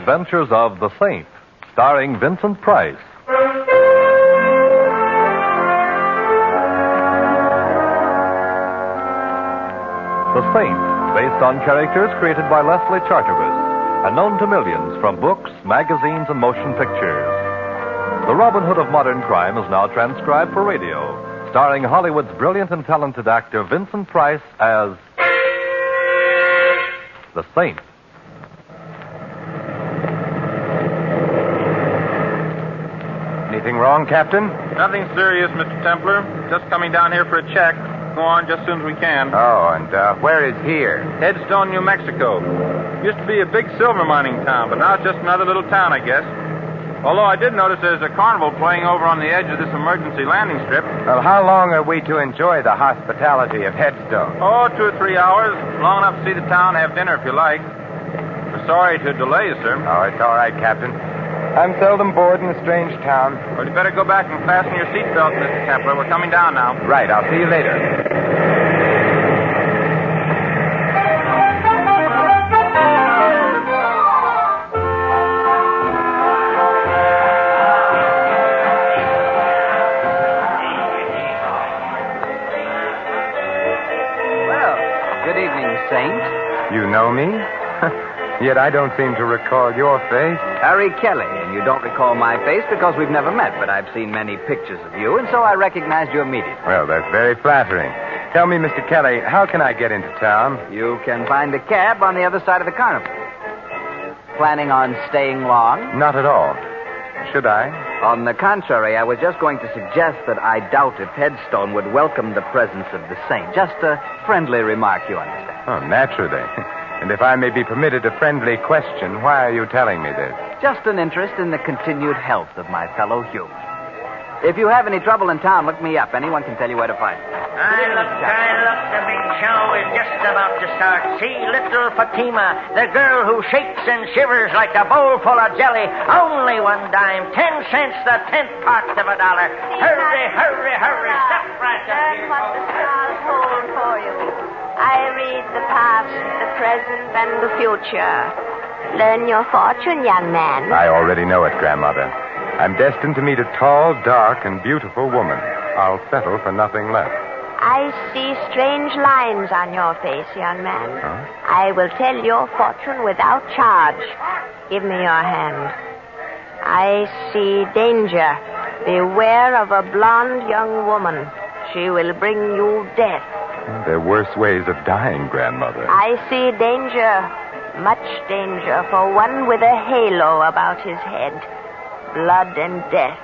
Adventures of the Saint, starring Vincent Price. The Saint, based on characters created by Leslie Charteris and known to millions from books, magazines, and motion pictures. The Robin Hood of modern crime is now transcribed for radio, starring Hollywood's brilliant and talented actor Vincent Price as the Saint. Anything wrong, Captain? Nothing serious, Mr. Templar. Just coming down here for a check. Go on just as soon as we can. Oh, and where is here? Headstone, New Mexico. Used to be a big silver mining town, but now it's just another little town, I guess. Although I did notice there's a carnival playing over on the edge of this emergency landing strip. Well, how long are we to enjoy the hospitality of Headstone? Oh, 2 or 3 hours. Long enough to see the town, have dinner if you like. We're sorry to delay you, sir. Oh, it's all right, Captain. I'm seldom bored in a strange town. Well, you better go back and fasten your seatbelt, Mr. Templar. We're coming down now. Right, I'll see you later. Well, good evening, Saint. You know me? Yet I don't seem to recall your face. Harry Kelly, and you don't recall my face because we've never met, but I've seen many pictures of you, and so I recognized you immediately. Well, that's very flattering. Tell me, Mr. Kelly, how can I get into town? You can find a cab on the other side of the carnival. Planning on staying long? Not at all. Should I? On the contrary, I was just going to suggest that I doubt if Headstone would welcome the presence of the Saint. Just a friendly remark, you understand. Oh, naturally. And if I may be permitted a friendly question, why are you telling me this? Just an interest in the continued health of my fellow human. If you have any trouble in town, look me up. Anyone can tell you where to find me. Look, the big show is just about to start. See little Fatima, the girl who shakes and shivers like a bowl full of jelly. Only 1 dime, 10 cents, the 10th part of $1. Hurry, hurry, hurry. Step right up Learn here. what the stars hold for you. I read the past, the present, and the future. Learn your fortune, young man. I already know it, Grandmother. I'm destined to meet a tall, dark, and beautiful woman. I'll settle for nothing less. I see strange lines on your face, young man. Huh? I will tell your fortune without charge. Give me your hand. I see danger. Beware of a blonde young woman. She will bring you death. There are worse ways of dying, Grandmother. I see danger, much danger, for one with a halo about his head. Blood and death.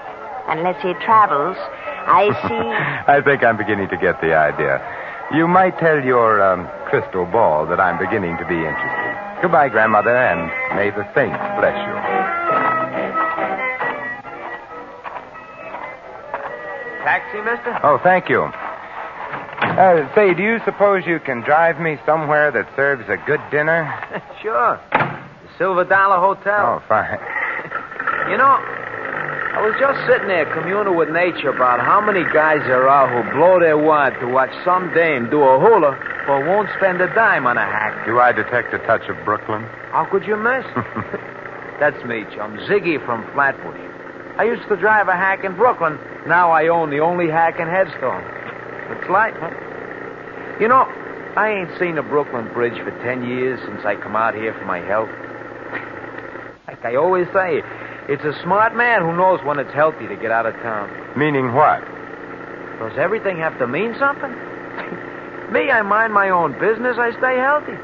Unless he travels, I see... I think I'm beginning to get the idea. You might tell your crystal ball that I'm beginning to be interested. Goodbye, Grandmother, and may the saints bless you. Taxi, mister? Oh, thank you. Say, do you suppose you can drive me somewhere that serves a good dinner? Sure. The Silver Dollar Hotel. Oh, fine. You know, I was just sitting there communing with nature about how many guys there are who blow their wad to watch some dame do a hula but won't spend a dime on a hack. Do I detect a touch of Brooklyn? How could you miss? That's me, chum. Ziggy from Flatbush. I used to drive a hack in Brooklyn. Now I own the only hack in Headstone. It's light, huh? You know, I ain't seen the Brooklyn Bridge for 10 years since I come out here for my health. Like I always say, it's a smart man who knows when it's healthy to get out of town. Meaning what? Does everything have to mean something? Me, I mind my own business. I stay healthy.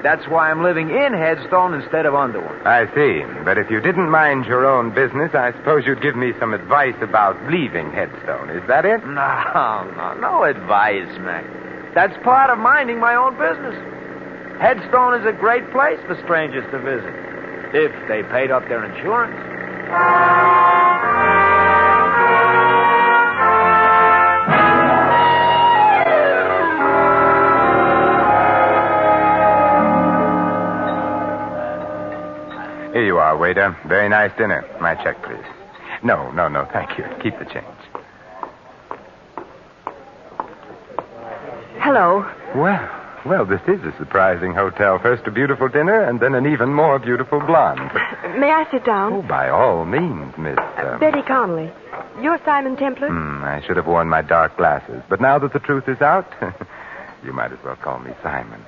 That's why I'm living in Headstone instead of under one. I see. But if you didn't mind your own business, I suppose you'd give me some advice about leaving Headstone. Is that it? No advice, Mac. That's part of minding my own business. Headstone is a great place for strangers to visit, if they paid up their insurance. Here you are, waiter. Very nice dinner. My check, please. No, thank you. Keep the change. Hello. Well, Well, this is a surprising hotel. First a beautiful dinner, and then an even more beautiful blonde. May I sit down? Oh, by all means, Miss... Betty Conley. You're Simon Templar? I should have worn my dark glasses. But now that the truth is out, you might as well call me Simon.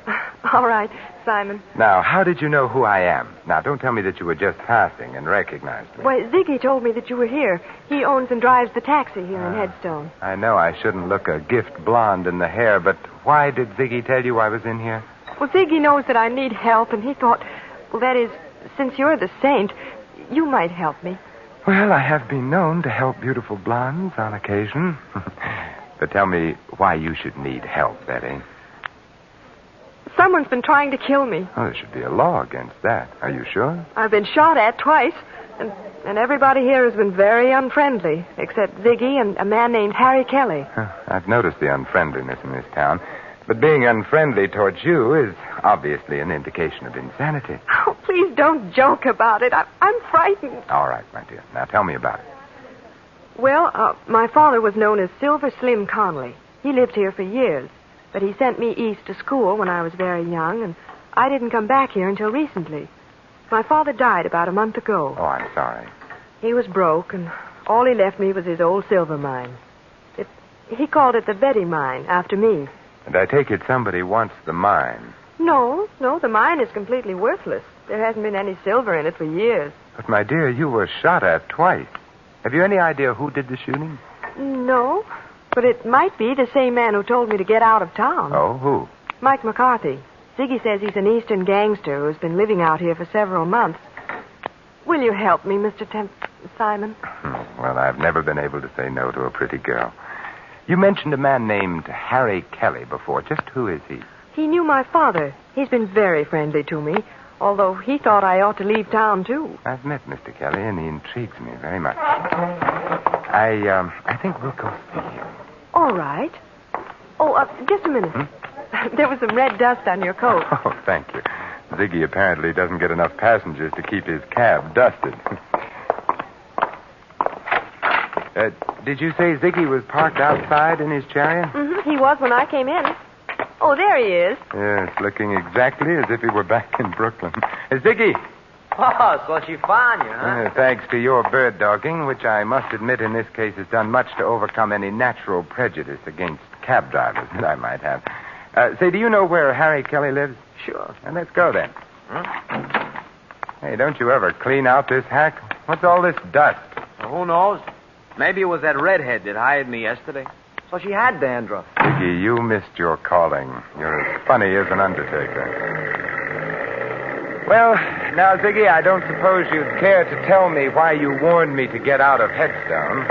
All right, Simon. Now, how did you know who I am? Now, don't tell me that you were just passing and recognized me. Well, Ziggy told me that you were here. He owns and drives the taxi here in Headstone. I know I shouldn't look a gift blonde in the hair, but why did Ziggy tell you I was in here? Well, Ziggy knows that I need help, and he thought, well, that is, since you're the saint, you might help me. Well, I have been known to help beautiful blondes on occasion. But tell me why you should need help, Betty. Someone's been trying to kill me. Oh, there should be a law against that. Are you sure? I've been shot at twice, and everybody here has been very unfriendly, except Ziggy and a man named Harry Kelly. I've noticed the unfriendliness in this town. But being unfriendly towards you is obviously an indication of insanity. Oh, please don't joke about it. I'm frightened. All right, my dear. Now tell me about it. Well, my father was known as Silver Slim Conley. He lived here for years, but he sent me east to school when I was very young, and I didn't come back here until recently. My father died about a month ago. Oh, I'm sorry. He was broke, and all he left me was his old silver mine. He called it the Betty Mine, after me. And I take it somebody wants the mine. No, the mine is completely worthless. There hasn't been any silver in it for years. But, my dear, you were shot at twice. Have you any idea who did the shooting? No, but it might be the same man who told me to get out of town. Oh, who? Mike McCarthy. Ziggy says he's an eastern gangster who's been living out here for several months. Will you help me, Mr. Simon? Well, I've never been able to say no to a pretty girl. You mentioned a man named Harry Kelly before. Just who is he? He knew my father. He's been very friendly to me, although he thought I ought to leave town, too. I've met Mr. Kelly, and he intrigues me very much. I think we'll go see him. All right. Oh, just a minute. There was some red dust on your coat. Oh, thank you. Ziggy apparently doesn't get enough passengers to keep his cab dusted. Did you say Ziggy was parked outside in his chariot? He was when I came in. Oh, there he is. Yes, looking exactly as if he were back in Brooklyn. Ziggy! Oh, so she found you, huh? Thanks to your bird dogging, which I must admit in this case has done much to overcome any natural prejudice against cab drivers that I might have. Say, do you know where Harry Kelly lives? Sure. Well, let's go then. Hey, don't you ever clean out this hack? What's all this dust? Well, who knows? Maybe it was that redhead that hired me yesterday. So she had dandruff. Ziggy, you missed your calling. You're as funny as an undertaker. Well, now, Ziggy, I don't suppose you'd care to tell me why you warned me to get out of Headstone.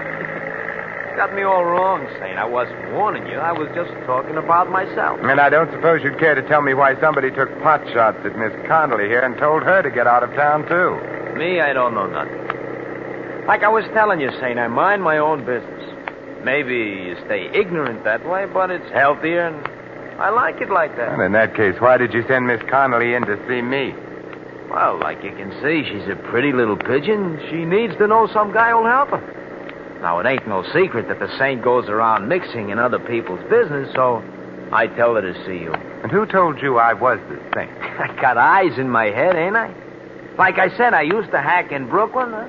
You got me all wrong, Saint. I wasn't warning you. I was just talking about myself. And I don't suppose you'd care to tell me why somebody took pot shots at Miss Conley here and told her to get out of town, too. Me, I don't know nothing. Like I was telling you, Saint, I mind my own business. Maybe you stay ignorant that way, but it's healthier, and I like it like that. Well, in that case, why did you send Miss Conley in to see me? Well, like you can see, she's a pretty little pigeon. She needs to know some guy who'll help her. Now, it ain't no secret that the saint goes around mixing in other people's business, so I tell her to see you. And who told you I was the saint? I got eyes in my head, ain't I? Like I said, I used to hack in Brooklyn. I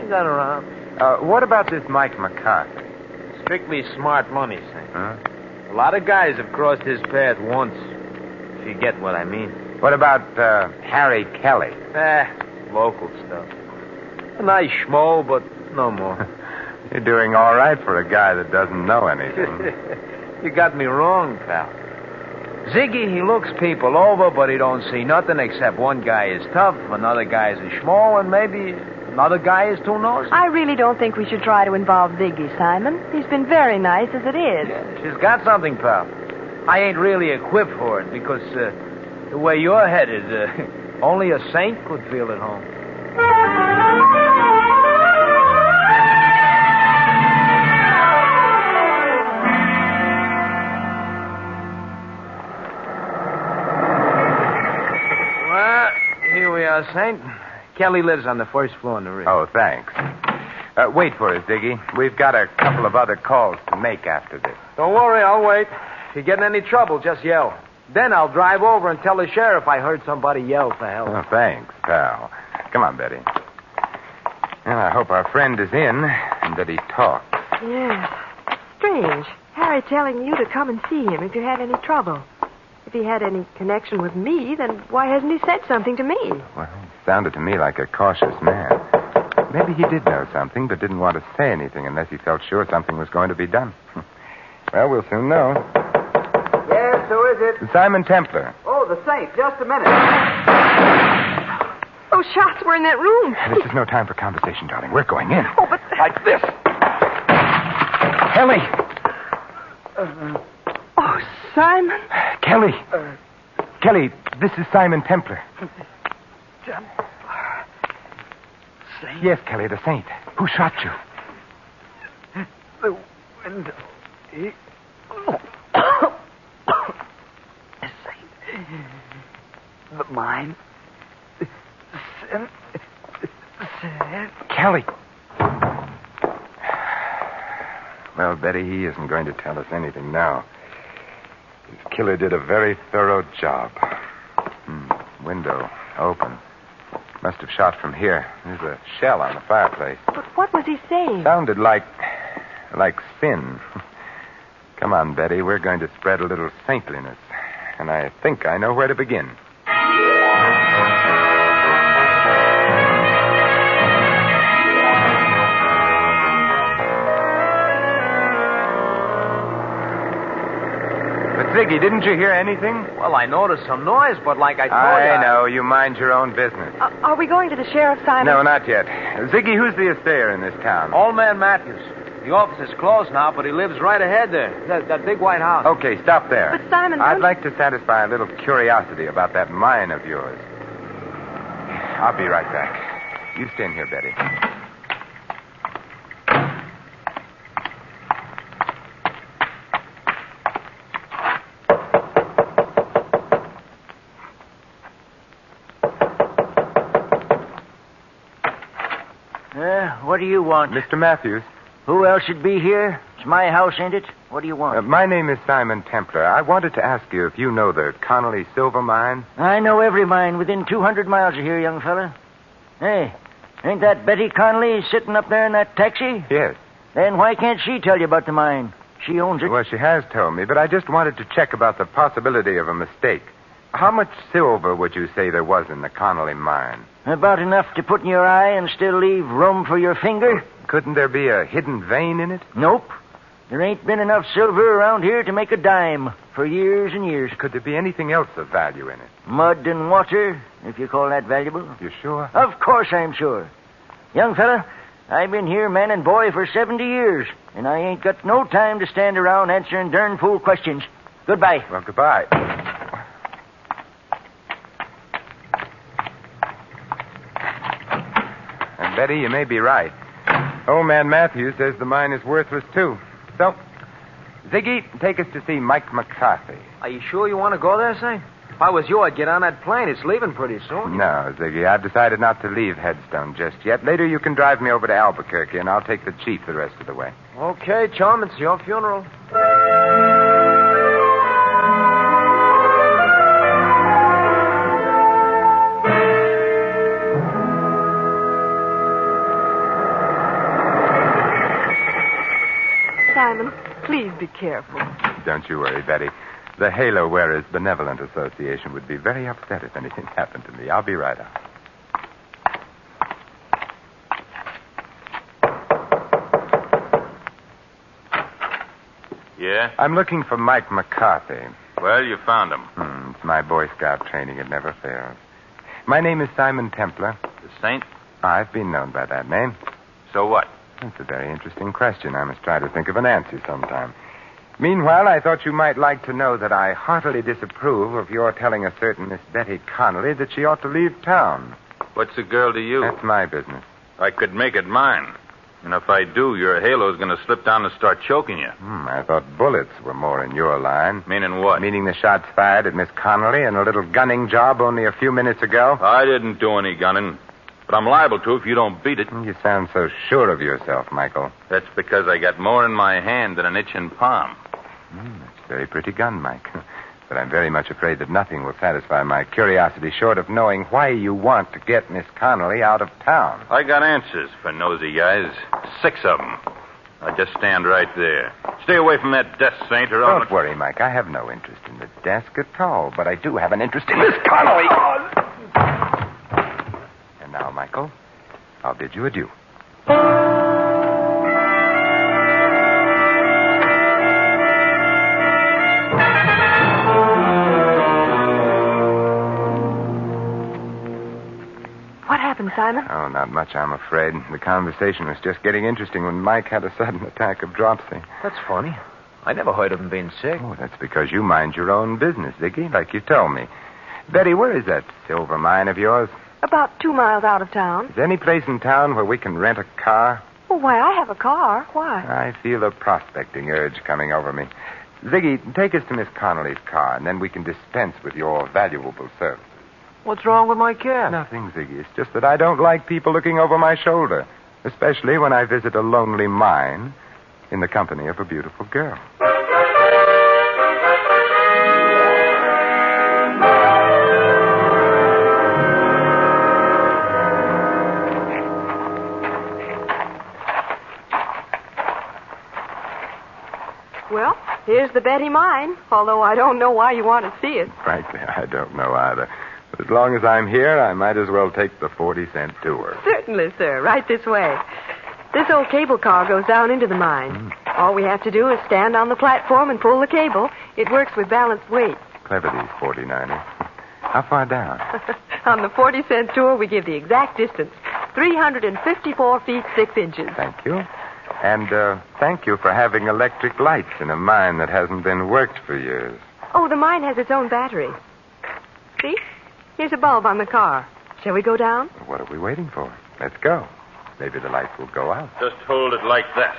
got around. What about this Mike McCarthy? Strictly smart money, Saint. Huh? A lot of guys have crossed his path once, if you get what I mean. What about Harry Kelly? Local stuff. A nice schmo, but no more. You're doing all right for a guy that doesn't know anything. You got me wrong, pal. Ziggy, he looks people over, but he don't see nothing except one guy is tough, another guy is a schmo, and maybe another guy is too nosy. I really don't think we should try to involve Ziggy, Simon. He's been very nice as it is. Yeah, she's got something, pal. I ain't really equipped for it because the way you're headed, only a saint could feel at home. Well, here we are, Saint. Kelly lives on the first floor in the rear. Oh, thanks. Wait for us, Ziggy. We've got a couple of other calls to make after this. Don't worry, I'll wait. If you get in any trouble, just yell. Then I'll drive over and tell the sheriff I heard somebody yell for help. Oh, thanks, pal. Come on, Betty. Well, I hope our friend is in and that he talks. Yes. Strange. Harry telling you to come and see him if you had any trouble. If he had any connection with me, then why hasn't he said something to me? Well, he sounded to me like a cautious man. Maybe he did know something, but didn't want to say anything unless he felt sure something was going to be done. Well, we'll soon know. Yes, who is it? Simon Templar. Oh, the Saint. Just a minute. Those shots were in that room. This is no time for conversation, darling. We're going in. Oh, but... Like this. Kelly! Oh, Simon. Kelly! Kelly, this is Simon Templar. Saint? Yes, Kelly, the Saint. Who shot you? The window. Saint. The mine. Kelly. Well, Betty, he isn't going to tell us anything now. His killer did a very thorough job. Window open. Must have shot from here. There's a shell on the fireplace. But what was he saying? Sounded like sin. Come on, Betty. We're going to spread a little saintliness. And I think I know where to begin. But, Ziggy, didn't you hear anything? Well, I noticed some noise, but like I told you... I know. You mind your own business. Are we going to the sheriff, Simon? No, not yet. Ziggy, who's the assayer in this town? Old man Matthews. The office is closed now, but he lives right ahead there. That big white house. Okay, stop there. But, Simon... I'd like to satisfy a little curiosity about that mine of yours. I'll be right back. You stay in here, Betty. What do you want? Mr. Matthews. Who else should be here? It's my house, ain't it? What do you want? My name is Simon Templar. I wanted to ask you if you know the Conley silver mine. I know every mine within 200 miles of here, young fella. Hey, ain't that Betty Conley sitting up there in that taxi? Yes. Then why can't she tell you about the mine? She owns it. Well, she has told me, but I just wanted to check about the possibility of a mistake. How much silver would you say there was in the Conley mine? About enough to put in your eye and still leave room for your finger? Couldn't there be a hidden vein in it? Nope. There ain't been enough silver around here to make a dime for years and years. Could there be anything else of value in it? Mud and water, if you call that valuable. You sure? Of course I'm sure. Young fella, I've been here man and boy for 70 years, and I ain't got no time to stand around answering darn fool questions. Goodbye. Well, goodbye. And Betty, you may be right. Old man Matthews says the mine is worthless, too. So, Ziggy, take us to see Mike McCarthy. Are you sure you want to go there, Saint? If I was you, I'd get on that plane. It's leaving pretty soon. No, Ziggy, I've decided not to leave Headstone just yet. Later you can drive me over to Albuquerque, and I'll take the chief the rest of the way. Okay, chum, it's your funeral. Simon, please be careful. Don't you worry, Betty. The Halo Wearers Benevolent Association would be very upset if anything happened to me. I'll be right out. Yeah? I'm looking for Mike McCarthy. Well, you found him. It's my Boy Scout training. It never fails. My name is Simon Templar. The Saint? I've been known by that name. So what? That's a very interesting question. I must try to think of an answer sometime. Meanwhile, I thought you might like to know that I heartily disapprove of your telling a certain Miss Betty Conley that she ought to leave town. What's a girl to you? That's my business. I could make it mine. And if I do, your halo's going to slip down and start choking you. I thought bullets were more in your line. Meaning what? Meaning the shots fired at Miss Conley and a little gunning job only a few minutes ago. I didn't do any gunning. But I'm liable to if you don't beat it. You sound so sure of yourself, Michael. That's because I got more in my hand than an itching palm. That's a very pretty gun, Mike. But I'm very much afraid that nothing will satisfy my curiosity short of knowing why you want to get Miss Conley out of town. I got answers for nosy guys. 6 of them. I just stand right there. Stay away from that desk, Saint, or I'll... Don't worry, Mike. I have no interest in the desk at all, but I do have an interest in Miss Conley. And now, Michael, I'll bid you adieu. What happened, Simon? Oh, not much, I'm afraid. The conversation was just getting interesting when Mike had a sudden attack of dropsy. That's funny. I never heard of him being sick. Oh, that's because you mind your own business, Ziggy, like you told me. Betty, where is that silver mine of yours? About 2 miles out of town. Is there any place in town where we can rent a car? Oh, why, I have a car. Why? I feel a prospecting urge coming over me. Ziggy, take us to Miss Connolly's car, and then we can dispense with your valuable service. What's wrong with my car? Nothing, Ziggy. It's just that I don't like people looking over my shoulder, especially when I visit a lonely mine in the company of a beautiful girl. Well, here's the Betty mine, although I don't know why you want to see it. Frankly, I don't know either. But as long as I'm here, I might as well take the 40-cent tour. Certainly, sir. Right this way. This old cable car goes down into the mine. All we have to do is stand on the platform and pull the cable. It works with balanced weight. Clever, these 49ers. How far down? On the 40-cent tour, we give the exact distance. 354 feet, 6 inches. Thank you. And thank you for having electric lights in a mine that hasn't been worked for years. Oh, the mine has its own battery. See? Here's a bulb on the car. Shall we go down? What are we waiting for? Let's go. Maybe the lights will go out. Just hold it like that.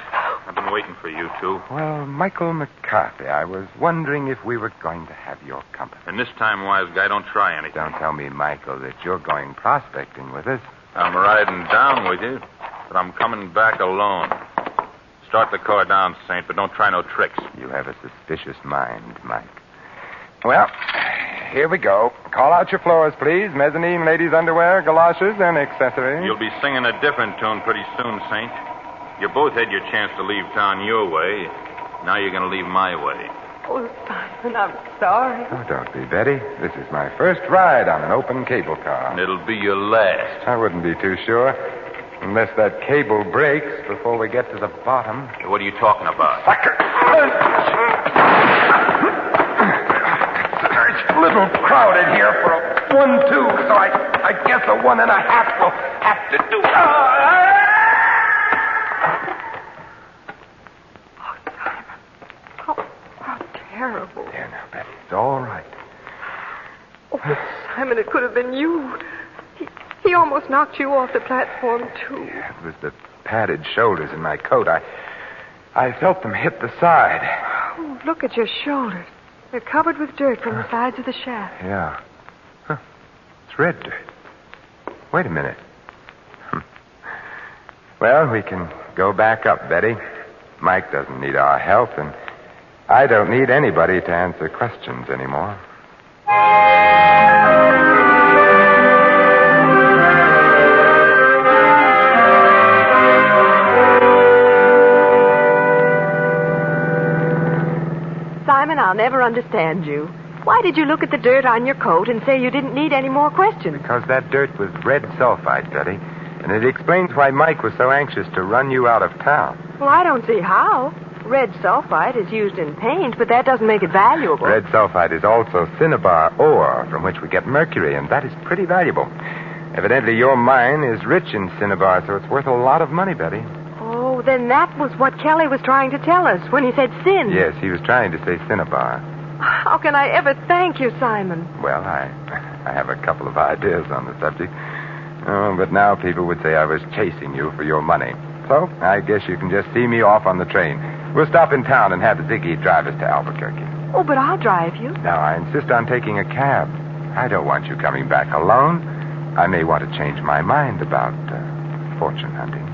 I've been waiting for you two. Well, Michael McCarthy, I was wondering if we were going to have your company. And this time, wise guy, don't try anything. Don't tell me, Michael, that you're going prospecting with us. I'm riding down with you, but I'm coming back alone. Start the car down, Saint, but don't try no tricks. You have a suspicious mind, Mike. Well, here we go. Call out your floors, please. Mezzanine, ladies' underwear, galoshes, and accessories. You'll be singing a different tune pretty soon, Saint. You both had your chance to leave town your way. Now you're going to leave my way. Oh, Simon, I'm sorry. Oh, don't be, Betty. This is my first ride on an open cable car. And it'll be your last. I wouldn't be too sure. Unless that cable breaks before we get to the bottom. What are you talking about? Sucker! It's a little crowded here for a 1-2, so I guess a 1.5 will have to do. Oh, Simon. How terrible. There now, Betty. It's all right. Oh, but Simon, it could have been you. He almost knocked you off the platform, too. It was the padded shoulders in my coat. I felt them hit the side. Oh, look at your shoulders. They're covered with dirt from the sides of the shaft. Yeah. Huh. It's red dirt. Wait a minute. Well, we can go back up, Betty. Mike doesn't need our help, and I don't need anybody to answer questions anymore. Simon, I'll never understand you. Why did you look at the dirt on your coat and say you didn't need any more questions? Because that dirt was red sulfide, Betty. And it explains why Mike was so anxious to run you out of town. Well, I don't see how. Red sulfide is used in paint, but that doesn't make it valuable. Red sulfide is also cinnabar ore, from which we get mercury, and that is pretty valuable. Evidently, your mine is rich in cinnabar, so it's worth a lot of money, Betty. Oh, then that was what Kelly was trying to tell us when he said sin. Yes, he was trying to say cinnabar. How can I ever thank you, Simon? Well, I have a couple of ideas on the subject. Oh, but now people would say I was chasing you for your money. So I guess you can just see me off on the train. We'll stop in town and have Ziggy drive us to Albuquerque. Oh, but I'll drive you. No, I insist on taking a cab. I don't want you coming back alone. I may want to change my mind about fortune hunting.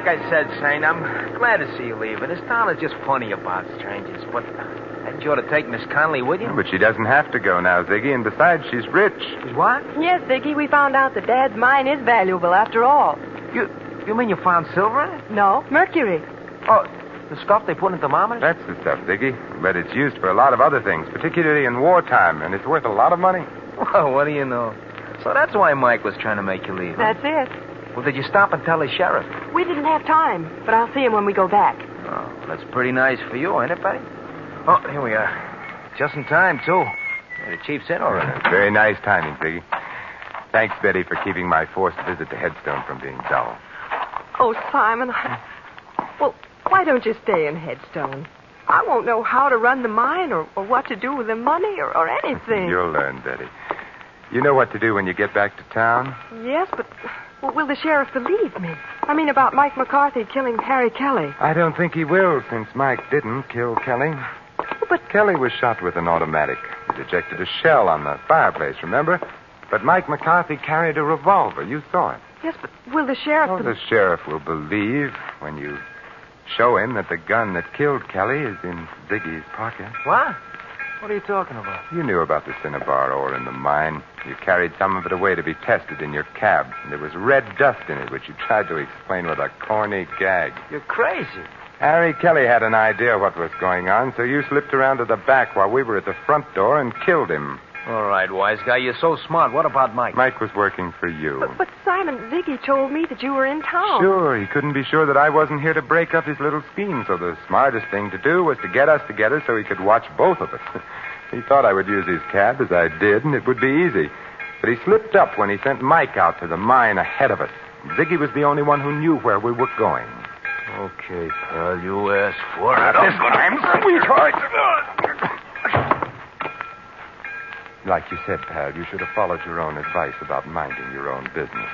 I said, Saint, I'm glad to see you leaving. This town is just funny about strangers. But hadn't you ought to take Miss Conley with you? But she doesn't have to go now, Ziggy, and besides, she's rich. She's what? Yes, Ziggy, we found out that Dad's mine is valuable after all. You mean you found silver in it? No, mercury. Oh, the stuff they put in thermometers? That's the stuff, Ziggy. But it's used for a lot of other things, particularly in wartime, and it's worth a lot of money. Well, what do you know? So that's why Mike was trying to make you leave. Huh? That's it. Well, did you stop and tell the sheriff? We didn't have time, but I'll see him when we go back. Oh, that's pretty nice for you, ain't it, Betty? Oh, here we are. Just in time, too. Yeah, the chief's in already. Very nice timing, Ziggy. Thanks, Betty, for keeping my forced visit to Headstone from being dull. Oh, Simon, well, why don't you stay in Headstone? I won't know how to run the mine or what to do with the money or anything. You'll learn, Betty. You know what to do when you get back to town? Yes, but will the sheriff believe me? I mean, about Mike McCarthy killing Harry Kelly. I don't think he will, since Mike didn't kill Kelly. But Kelly was shot with an automatic. It ejected a shell on the fireplace, remember? But Mike McCarthy carried a revolver. You saw it. yes, but will the sheriff... Oh, the sheriff will believe when you show him that the gun that killed Kelly is in Ziggy's pocket. What? What are you talking about? You knew about the cinnabar ore in the mine. You carried some of it away to be tested in your cab. And there was red dust in it, which you tried to explain with a corny gag. You're crazy. Harry Kelly had an idea what was going on, so you slipped around to the back while we were at the front door and killed him. All right, wise guy, you're so smart. What about Mike? Mike was working for you. But Simon, Ziggy told me that you were in town. Sure, he couldn't be sure that I wasn't here to break up his little scheme, so the smartest thing to do was to get us together so he could watch both of us. He thought I would use his cab, as I did, and it would be easy. But he slipped up when he sent Mike out to the mine ahead of us. Ziggy was the only one who knew where we were going. Okay, pal, you asked for it. This time, sweetheart. Like you said, pal, you should have followed your own advice about minding your own business.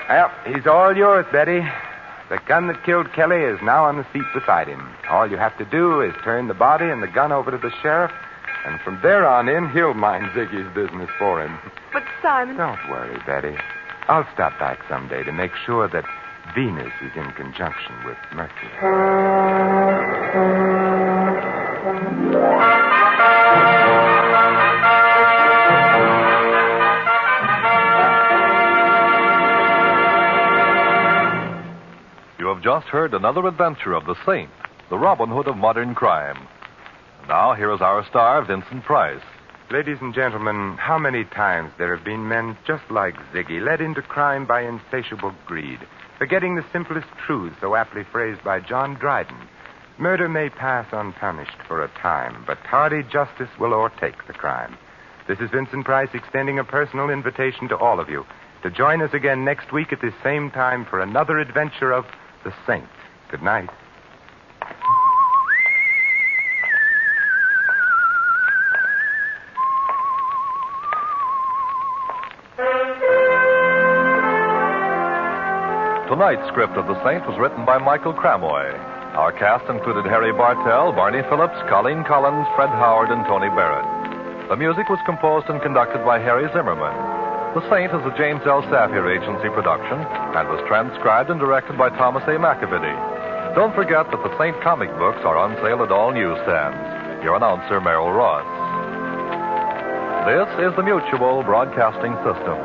Well, he's all yours, Betty. The gun that killed Kelly is now on the seat beside him. All you have to do is turn the body and the gun over to the sheriff, and from there on in, he'll mind Ziggy's business for him. But Simon... Don't worry, Betty. I'll stop back someday to make sure that Venus is in conjunction with Mercury. You have just heard another adventure of the Saint, the Robin Hood of modern crime. Now, here is our star, Vincent Price. Ladies and gentlemen, how many times there have been men just like Ziggy, led into crime by insatiable greed, forgetting the simplest truths so aptly phrased by John Dryden. Murder may pass unpunished for a time, but tardy justice will o'ertake the crime. This is Vincent Price extending a personal invitation to all of you to join us again next week at this same time for another adventure of the Saint. Good night. Tonight's script of The Saint was written by Michael Cramoy. Our cast included Harry Bartell, Barney Phillips, Colleen Collins, Fred Howard, and Tony Barrett. The music was composed and conducted by Harry Zimmerman. The Saint is a James L. Safier Agency production and was transcribed and directed by Thomas A. McAvity. Don't forget that the Saint comic books are on sale at all newsstands. Your announcer, Merrill Ross. This is the Mutual Broadcasting System.